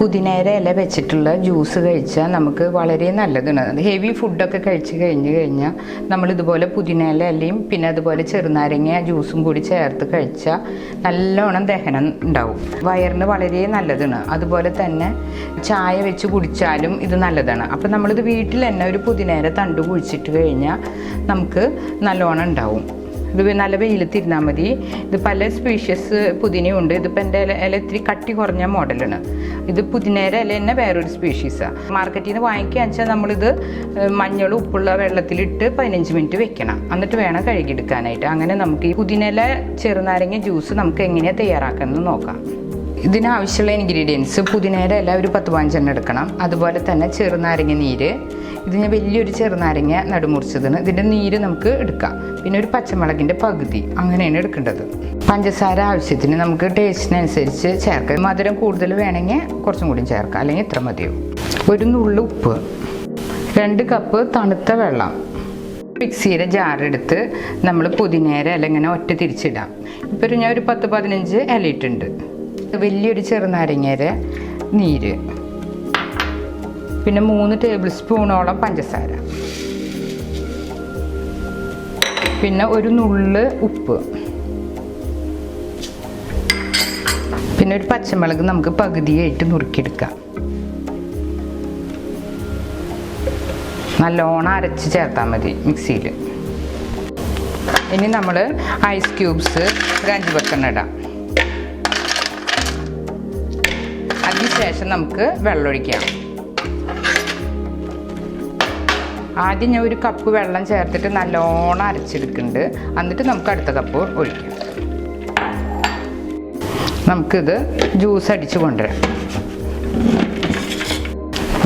പുതിനേര ഇല വെച്ചിട്ടുള്ള ജ്യൂസ് കഴിച്ചാൽ നമുക്ക് വളരെ നല്ലതാണ്. ഹെവി ഫുഡൊക്കെ കഴിച്ച് കഴിഞ്ഞാൽ നമ്മളിതുപോലെ പുതിനേല ഇലയും പിന്നെ അതുപോലെ ചെറുനാരങ്ങ ജ്യൂസും കൂടി ചേർത്ത് കഴിച്ചാൽ നല്ലോണം ദഹനം ഉണ്ടാവും. വയറിന് വളരെ നല്ലതാണ്. അതുപോലെ തന്നെ ചായ വെച്ച് കുടിച്ചാലും ഇത് നല്ലതാണ്. അപ്പം നമ്മളിത് വീട്ടിൽ തന്നെ ഒരു പുതിനേര തണ്ട് കുഴിച്ചിട്ട് കഴിഞ്ഞാൽ നമുക്ക് നല്ലോണം ഉണ്ടാവും. ഇത് നല്ല വെയിലത്തിരുന്നാൽ മതി. ഇത് പല സ്പീഷ്യസ് പുതിനയുണ്ട്. ഇതിപ്പോൾ എൻ്റെ ഇല ഇത്തിരി കട്ടി കുറഞ്ഞ മോഡലാണ്. ഇത് പുതിനേര ഇല തന്നെ വേറൊരു സ്പീഷീസാണ്. മാർക്കറ്റിൽ നിന്ന് വാങ്ങിക്കുക വെച്ചാൽ നമ്മളിത് മഞ്ഞളും ഉപ്പുള്ള വെള്ളത്തിലിട്ട് 15 മിനിറ്റ് വെക്കണം. എന്നിട്ട് വേണം കഴുകിയെടുക്കാനായിട്ട്. അങ്ങനെ നമുക്ക് ഈ പുതിനയില ചെറുനാരങ്ങ ജ്യൂസ് നമുക്ക് എങ്ങനെയാണ് തയ്യാറാക്കുന്നത് നോക്കാം. ഇതിനാവശ്യമുള്ള ഇൻഗ്രീഡിയൻസ്: പുതിനേര ഇല ഒരു 10-15 എടുക്കണം. അതുപോലെ തന്നെ ചെറുനാരങ്ങ നീര്, ഇത് ഞാൻ വലിയൊരു ചെറുനാരങ്ങ നടുമുറിച്ചതാണ്. ഇതിൻ്റെ നീര് നമുക്ക് എടുക്കാം. പിന്നെ ഒരു പച്ചമുളകിൻ്റെ പകുതി, അങ്ങനെയാണ് എടുക്കേണ്ടത്. പഞ്ചസാര ആവശ്യത്തിന് നമുക്ക് ടേസ്റ്റിനനുസരിച്ച് ചേർക്കാം. മധുരം കൂടുതൽ വേണമെങ്കിൽ കുറച്ചും കൂടി ചേർക്കാം, അല്ലെങ്കിൽ ഇത്ര മതിയോ. ഒരു നുള്ളു ഉപ്പ്, 2 കപ്പ് തണുത്ത വെള്ളം. മിക്സിയുടെ ജാറെടുത്ത് നമ്മൾ പുതിനേര ഇല ഇങ്ങനെ ഒറ്റ തിരിച്ചിടാം. ഇപ്പോൾ ഞാൻ ഒരു 10-15 ഇല ഇട്ടുണ്ട്. വലിയൊരു ചെറുനാരങ്ങയുടെ നീര്, പിന്നെ 3 ടേബിൾ സ്പൂണോളം പഞ്ചസാര, പിന്നെ ഒരു നുള്ള് ഉപ്പ്, പിന്നെ ഒരു പച്ചമുളക് നമുക്ക് പകുതിയായിട്ട് നുറുക്കിയെടുക്കാം. നല്ലോണം അരച്ച് ചേർത്താൽ മതി മിക്സിയിൽ. ഇനി നമ്മൾ ഐസ് ക്യൂബ്സ് ഒരു 5 10 ഇടാം. അതിനുശേഷം നമുക്ക് വെള്ളമൊഴിക്കാം. ആദ്യം ഞാൻ ഒരു കപ്പ് വെള്ളം ചേർത്തിട്ട് നല്ലോണം അരച്ചെടുക്കുന്നുണ്ട്. എന്നിട്ട് നമുക്ക് അടുത്ത കപ്പ് ഒഴിക്കാം. നമുക്കിത് ജ്യൂസ് അടിച്ച് കൊണ്ടുവരാം.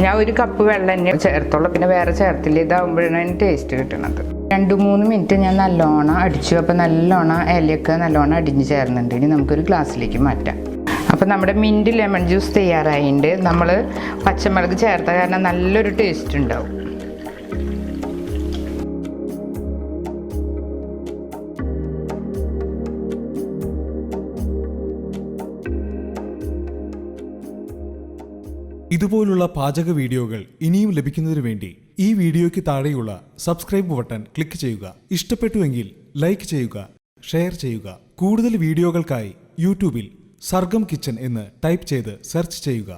ഞാൻ ഒരു കപ്പ് വെള്ളം തന്നെ ചേർത്തോളൂ, പിന്നെ വേറെ ചേർത്തില്ല. ഇതാകുമ്പോഴാണ് അതിന് ടേസ്റ്റ് കിട്ടുന്നത്. 2-3 മിനിറ്റ് ഞാൻ നല്ലോണം അടിച്ചു. അപ്പോൾ നല്ലോണം ഇലയൊക്കെ നല്ലോണം അടിഞ്ഞ് ചേർന്നുണ്ട്. ഇനി നമുക്കൊരു ഗ്ലാസ്സിലേക്ക് മാറ്റാം. അപ്പോൾ നമ്മുടെ മിൻറ്റ് ലെമൺ ജ്യൂസ് തയ്യാറായിട്ടുണ്ട്. നമ്മൾ പച്ചമുളക് ചേർത്ത കാരണം നല്ലൊരു ടേസ്റ്റ് ഉണ്ടാവും. ഇതുപോലുള്ള പാചക വീഡിയോകൾ ഇനിയും ലഭിക്കുന്നതിനു വേണ്ടി ഈ വീഡിയോയ്ക്ക് താഴെയുള്ള സബ്സ്ക്രൈബ് ബട്ടൺ ക്ലിക്ക് ചെയ്യുക. ഇഷ്ടപ്പെട്ടുവെങ്കിൽ ലൈക്ക് ചെയ്യുക, ഷെയർ ചെയ്യുക. കൂടുതൽ വീഡിയോകൾക്കായി യൂട്യൂബിൽ സർഗം കിച്ചൻ എന്ന് ടൈപ്പ് ചെയ്ത് സെർച്ച് ചെയ്യുക.